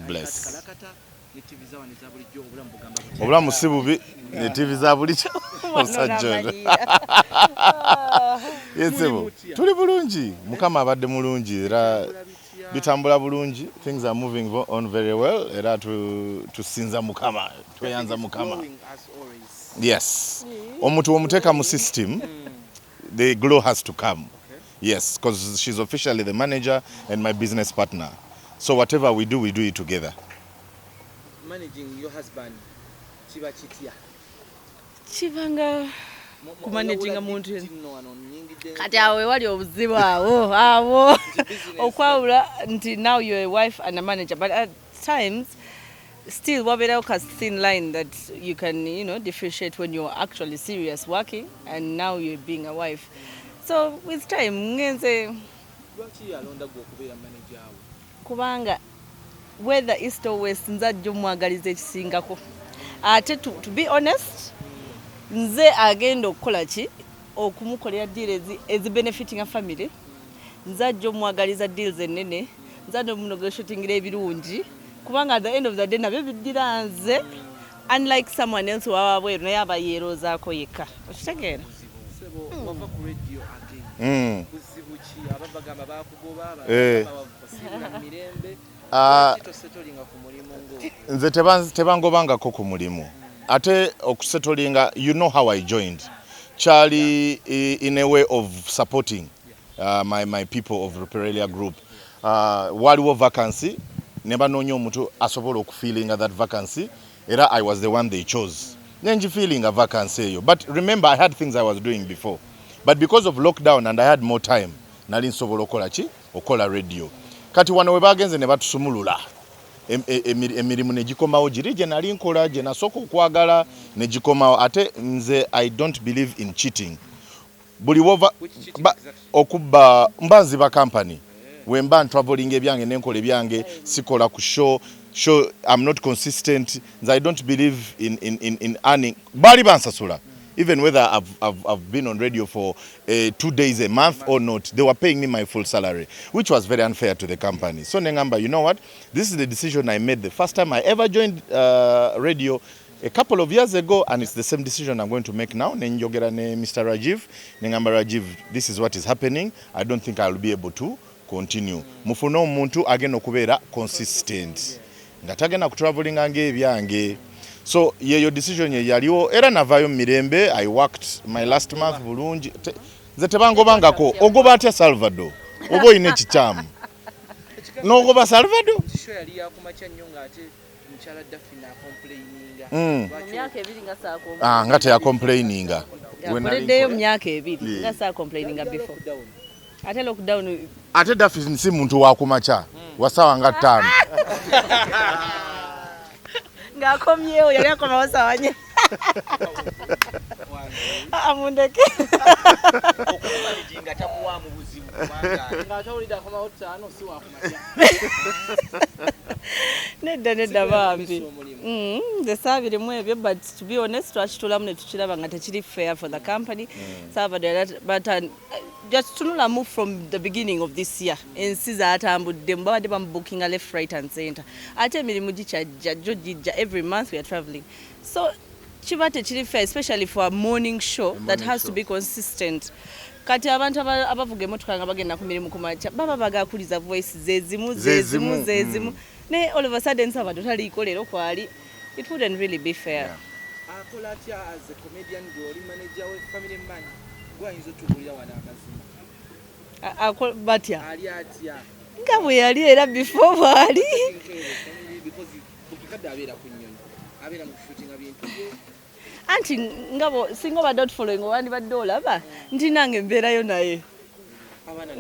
Bless. Obulamu si bubi ne TV za bulijjo omusajja. Yesebo tuli bulungi mukama abadde mulungi era bitambula bulungi, things are moving on very well era tusinza mukama tweyanza mukama. Yes, omuntu omuteka mu system the glow has to come. Yes, because she's officially the manager and my business partner, so whatever we do it together. Managing your husband chiba chitia chibanga kumanaging omuntu kati awe wali obuzibu awo okwawula nti now you're a wife and a manager, but at times still wabera has thin line that you can differentiate when you're actually serious working and now you're being a wife. So with time ngenze lwaki yalonda gwe okubeera manager awo kubanga whether east or west nzajja omwagaliza ekisingako ate to be honest nze agenda okukola ki okumukolera deal ezi benefiting a family nzajja omwagaliza deals ennene nzajja omunegotiatingira ebirungi kubanga at the end of the day nabyo biddira nze unlike someone else wawa bweru naye aba yeerozaako yekka okitegeera wava ku radio kuzibu ki ababagamba bakugoba mirembe nze tebangobangako ku mulimu ate okusetolinga, you know how I joined Charlie in a way of supporting my people of Ruperelia group. Waliwo vacancy neba nonyo omuntu asobola okufeelinga that vacancy era I was the one they chose nenji feeling a vacancy eyo, but remember I had things I was doing before, but because of lockdown and I had more time nali nsobola okola ki okola radio. Kati wano we bagenze ne batusumulula emirimu ne gikomawo giri gye nali nkola gye nasooka okwagala ne gikomawo. Ate nze I don't believe in cheating. Buli wova okubba mbanziba company wemba traveling ebyange nenkola ebyange sikola ku show I'm not consistent. I don't believe in earning. Bali bansasula. Even whether I've been on radio for 2 days a month or not, they were paying me my full salary, which was very unfair to the company. So Nengamba, you know what? This is the decision I made the first time I ever joined radio a couple of years ago, and it's the same decision I'm going to make now. Nenjogera ne Mr. Rajiv, Nengamba Rajiv, this is what is happening. I don't think I'll be able to continue. Mufuno omuntu agenda okubeera consistent. Ngatagenda kutraveling ange ebyange. So your decision yaliwo era navayo mirembe. I worked my last month bulungi. Nze tebangobangako ogoba atya Salvado obo ine kichamu nogoba Salvado show yali yakumacha nnyo ngate mchala dafina complaininga myaka ebiri nga saa ngate ya complaininga wenaleyo myaka ebiri nga saa complaininga before ate lockdown ate Dafi si muntu wa kumacha wasawa nga 5 ngakomyewo yali akoma wasawanye amundeke okumanijinga takuwa mu buzibu kubanga ngatawulida akoma otano si wakumacha nedda bambi the savile mu ebyo, but to be honest twakitulamu ne tukiraba nga tekiri fair for the company. But just tunula move from the beginning of this year ensi zaatambudde mbadde booking a left right and center ate emirimu gijja every month we are traveling, so kiba tekiri fair, especially for a morning show that has to be consistent. Kati abantu abavuga emotoka nga bagenda ku mirimu kumacha baba bagakuliza voice zezimu ne all of a sudden Salvado taliko lero kwali, it wouldn't really be fair. Akola atya as a comedian goli manager we family man gwayinza tubulira wana amazima akola batya ali atya nga bwe yali era before bali because bukikadde abeera ku nnyonyi abeera mu shooting abintu anti ngabo singo ba dot following wandi ba dolaba nti nange mbeerayo naye abana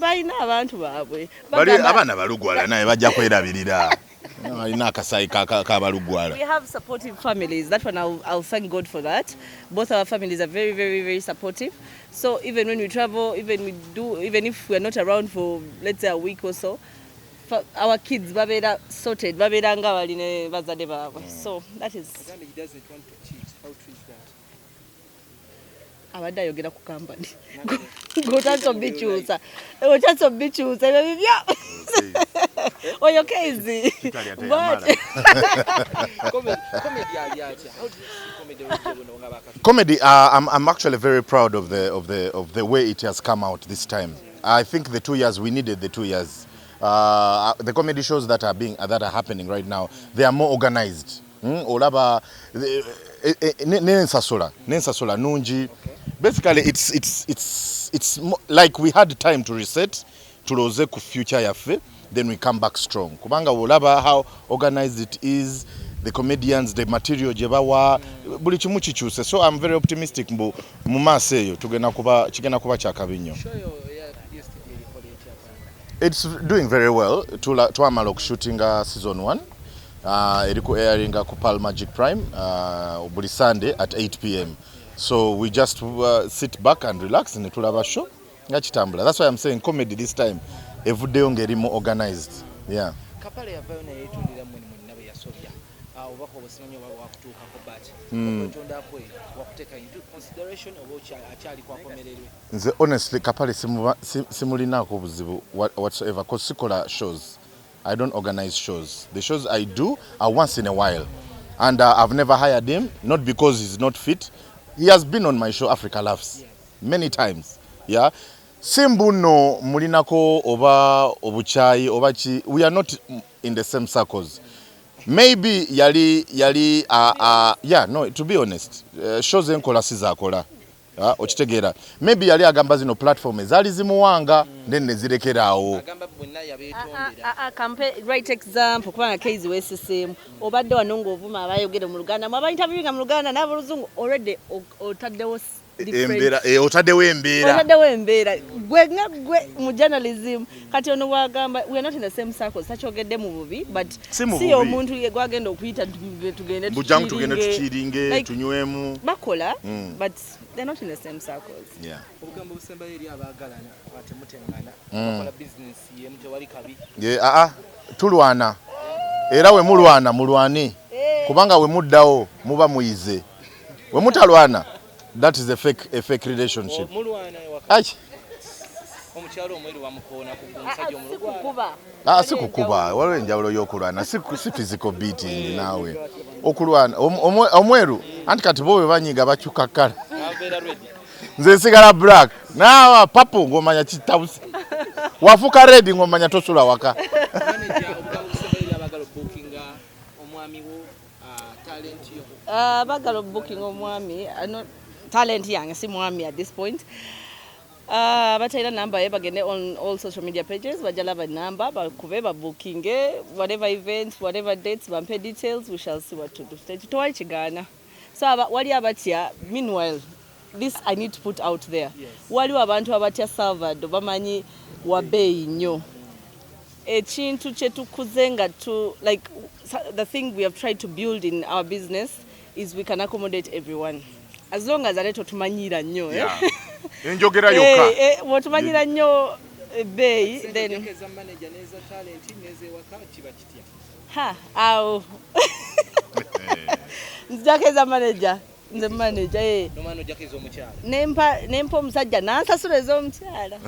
bayina abantu baabwe bali abana balugwala naye bajja kwerabirira alina akasayi kabalugwala. We have supportive families. That one I'll thank God for that. Both our families are very, very, very supportive. So even when we travel, even if we are not around for let's say a week or so, our kids babera sorted, babera nga baline bazade baabwe. So that is. He doesn't want to cheat. How true is abadde ayogera ku company ng'otasobbikyusa otasobbikyusa ebyo bibyo oyo case comedy. I'm actually very proud of the way it has come out this time. I think the 2 years we needed the 2 years. The comedy shows that are happening right now, they are more organized. Olaba nensasola nungi. Basically it's like we had time to reset to loze ku future yaffe, then we come back strong. Kubanga olaba how organized it is, the comedians, the material jebawa buli kimu kikyuse. So I'm very optimistic mu maaso eyo kigenda kuba kyakabinyo. It's doing very well. Twamala okushootinga season 1. Eriko airing ku Pal Magic Prime buli Sunday at 8 p.m. So we just sit back and relax and tulaba show nga kitambula. That's why I'm saying comedy this time evuddeyo ngeri more organized. Yeah. Kapale yavayo naye yetondera mmwe nabe yasobya. Obako obusimanyi wakutuukako but okwetondera kwe wakuteka into consideration oba akyali kwakomererwe. Nze honestly Kapale simulinaako obuzibu whatsoever because sikola shows. I don't organize shows. The shows I do are once in a while. And I've never hired him, not because he's not fit. He has been on my show Africa Laughs many times. Yeah. Simbuno mulinako oba obuchai obachi. We are not in the same circles. Maybe yali yeah, no, to be honest, shows enkola sizakola. Okitegeera maybe yali agamba zino platform ezali zimuwanga then nezirekerawo. Agamba bonna yabeetondera. Right example kubanga case wesisimu obadde wano ng'ovuma abayogera mu Luganda mu abayintaviewinga mu Luganda n'abaluzungu already otaddewo otaddewo embeera gwe mu journalism kati ono wagamba we are not in the same circles sakyogedde mu bubi but si omuntu gwagenda okuyita tugende tukiringe tunywemu bakola but they're not in the same circles. Yeah. Obugambo busemba eri abaagalana batemutengana bakola business yemu tewali kabi. Tulwana era we mulwane kubanga we muddawo muba muyize we mutalwana. That is a fake relationship. Omukyalo omweru wamukoona ku musajja omulugwa. Sikukuba waliwo enjawulo y'okulwana si physical beating naawe okulwana omweru anti kati bo bwe banyiga bakyuka kala nze nsigala black naawa papo ng'omanya kitawusi wafuka red ng'omanya tosula waka. Bagala booking omwami talent yange si mwami at this point. Batayina number ye bagende on all social media pages bajala ba number bakube ba booking whatever events whatever dates bampe details we shall see what to do. Tewali kigana. So wali abatya meanwhile this I need to put out there. Waliwo abantu abatya Salvado bamanyi wabeeyi nnyo. Ekintu kyetukuzenga to like the thing we have tried to build in our business is we can accommodate everyone. As long as aleto tumanyira nnyo enjogera yokka wotumanyira nnyo bay then manager neza talent neze wakati bakitya awo njakeza manager nze manager no mano jakeza omukyala nempa omusajja nansasula ez'omukyala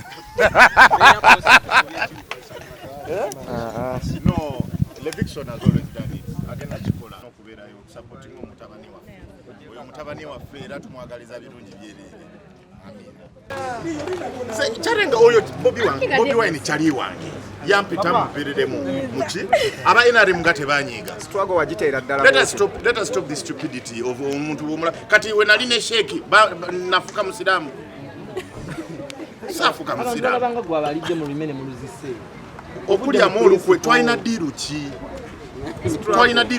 no Levickson has always done it agenda kikola n'okubeerayo supporting omutabani waffe oyo mutabani waffe era tumwagaliza birungi byerere. Charenga oyo Bobi Wine chali wange yampita mupereremu muki aba NRM gate banyiga struggle wagitera ddala. Let us stop this stupidity of omuntu omula kati we nali ne sheki nafuka musiramu safuka musiramu abanga gwa balidde mu limene mu luzise okulya molu kwe twalina diru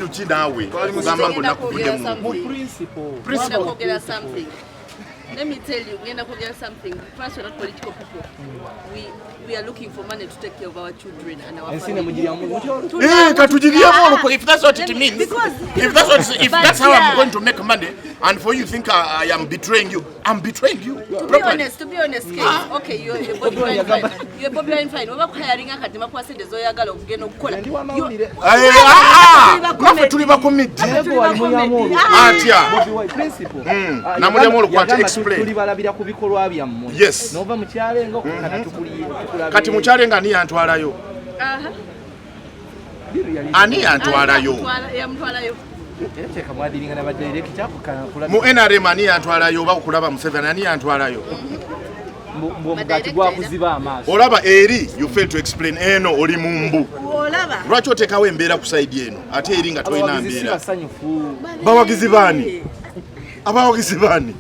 ki nawe kugamba ngo nakubidemu mu principle something. Let me tell you, we're not going to get something. First, we're not political people. We are looking for money to take care of our children and our family. If that's what it means, if that's how I'm going to make money, and for you think I am betraying you, I'm betraying you. To be honest, okay, you're Bobi Wine friend. Ye Bobi Wine fine. Oba kuhayaringa kati makwase dezo yagala okugenda okukola. Nafe tuli ba committee. Atya. Namulya mu lukwate explain. Tuli balabira ku bikolwa byammwe. Yes. Nova mu kyalengo kana tukulabe. Kati mu kyalenga ani yantwalayo? Aha. Ani yantwalayo? Yamtwalayo. Cheka mwadiringa na badirector kula. Mu NRM ani yantwalayo oba kulaba Museveni ani yantwalayo? Mbomugati gwa kuziba amaaso. Olaba eri you fail to explain eno oli mumbu. Olaba. Lwaki otekawo embeera ku side eno ate eri nga toyina mbeera. Bawagizi bani? Abawagizi bani?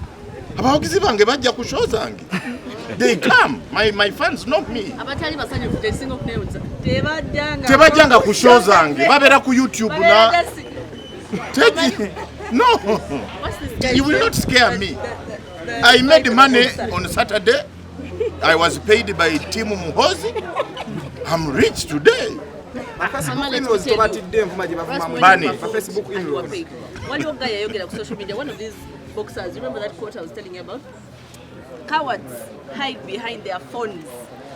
Abawagizi bange bajja ku show zange. They come. My fans know me. Abatali basanyufu tesinga okunewuza. Tebajjanga ku show zange. Babeera ku YouTube na Teji. No. You will not scare me. I made money on Saturday. I was paid by Team Muhoozi. I'm rich today. One guy yogera ku social media, one of these boxers, remember that quote I was telling you about? Cowards hide behind their phones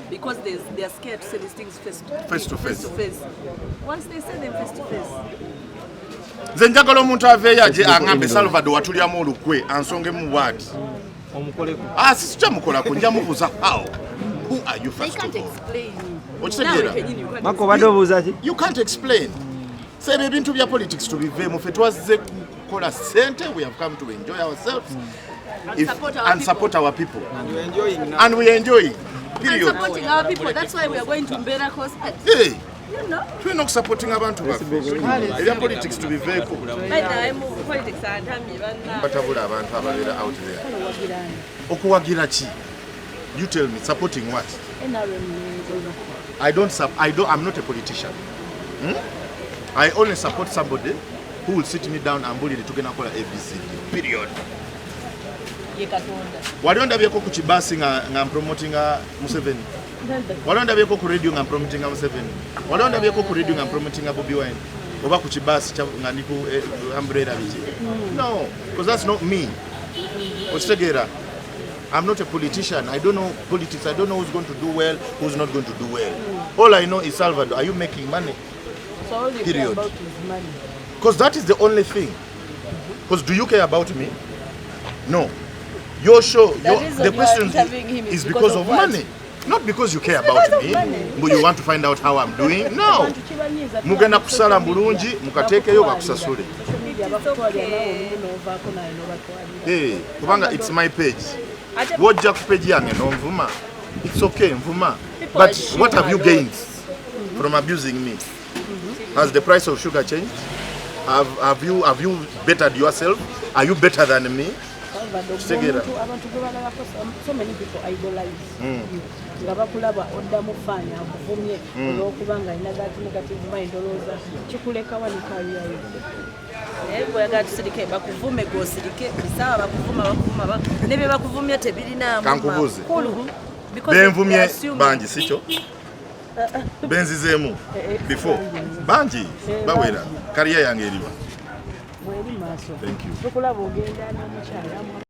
because they are scared to say these things face to face. Once they say them face to face. Nze njagala omuntu aveeyo aje aŋŋambe Salvado watulyamu olukwe ansongemu bw'ati. Sijja mukolako nja mubuuza how. Who are you first of all? Mako bado obuuza ki? You can't explain. Sebe ebintu bya politics tubiveemu ffe twazze kukola ssente. We have come to enjoy ourselves and support our people. And we are enjoying. Period. And supporting our people. That's why we are going to Mbera Coast. Hey. We're not supporting abantu baffe. Ebya politics tubiveeko. Batabula abantu ababeera out there. Okuwagira ki? You tell me, supporting what? I'm not a politician. I only support somebody who will sit me down and bully tugenda kola ABCD. Period. Waliondabyeko ku kibasi nga promoting Museveni. Waliondabyeko ku radio nga promoting Museveni. Waliondabyeko ku radio nga promoting Bobi Wine. Oba ku kibasi nga ndiku umbrella biki. No, because that's not me. Otegera. I'm not a politician. I don't know politics. I don't know who's going to do well, who's not going to do well. All I know is Salvador. Are you making money? So all you care about is money. Because that is the only thing. Because do you care about me? No. Your show, the question is because of money. Not because you care about me, but you want to find out how I'm doing. No. Mugenda kusala mulungi, mukatekeyo bakusasule. Hey, kubanga it's my page. Wojja ku page yange no nvuma. It's okay, nvuma. But what have you gained from abusing me? Has the price of sugar changed? Have you bettered yourself? Are you better than me? So many people idolize you. Ngabakulaba oddamu fanya akuvumye olwokubanga ina that negative mind olowooza kikuleka wani career yo. Naye bwagala tusirike bakuvume gwosirike bisaba bakuvuma ne bye bakuvumye tebirina kankubuze benvumye bangi sikyo benzizeemu before bangi bawera career yange eriwa. Mweri maaso. Thank you. Tukulaba ogenda n'omukyala